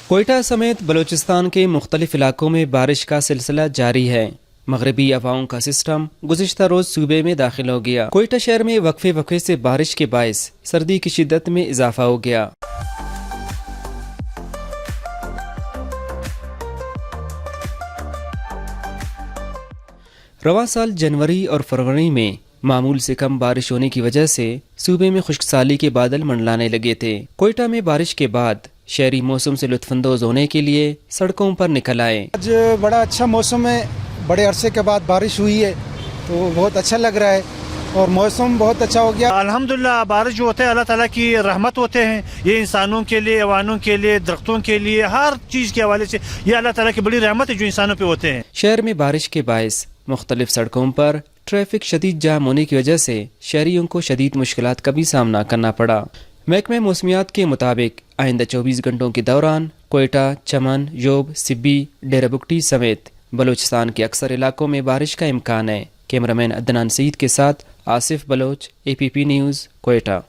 کوئٹہ سمیت بلوچستان کے مختلف علاقوں میں بارش کا سلسلہ جاری ہے۔ مغربی ہواؤں کا سسٹم گزشتہ روز صوبے میں داخل ہو گیا۔ کوئٹہ شہر میں وقفے وقفے سے بارش کے باعث سردی کی شدت میں اضافہ ہو گیا۔ رواں سال جنوری اور فروری میں معمول سے کم بارش ہونے کی وجہ سے صوبے میں خشک سالی کے بادل منڈلانے لگے تھے۔ کوئٹہ میں بارش کے بعد شہری موسم سے لطف اندوز ہونے کے لیے سڑکوں پر نکل آئے۔ آج بڑا اچھا موسم ہے، بڑے عرصے کے بعد بارش ہوئی ہے تو بہت اچھا لگ رہا ہے اور موسم بہت اچھا ہو گیا۔ الحمدللہ بارش جو ہوتا ہے اللہ تعالیٰ کی رحمت ہوتے ہیں، یہ انسانوں کے لیے، حیوانوں کے لیے، درختوں کے لیے، ہر چیز کے حوالے سے یہ اللہ تعالیٰ کی بڑی رحمت ہے جو انسانوں پہ ہوتے ہیں۔ شہر میں بارش کے باعث مختلف سڑکوں پر ٹریفک شدید جام ہونے کی وجہ سے شہریوں کو شدید مشکلات کا بھی سامنا کرنا پڑا۔ محکمہ موسمیات کے مطابق آئندہ 24 گھنٹوں کے دوران کوئٹہ، چمن، یوب، سبی، ڈیرہ بگٹی سمیت بلوچستان کے اکثر علاقوں میں بارش کا امکان ہے۔ کیمرہ مین عدنان سعید کے ساتھ آصف بلوچ، APP نیوز، کوئٹہ۔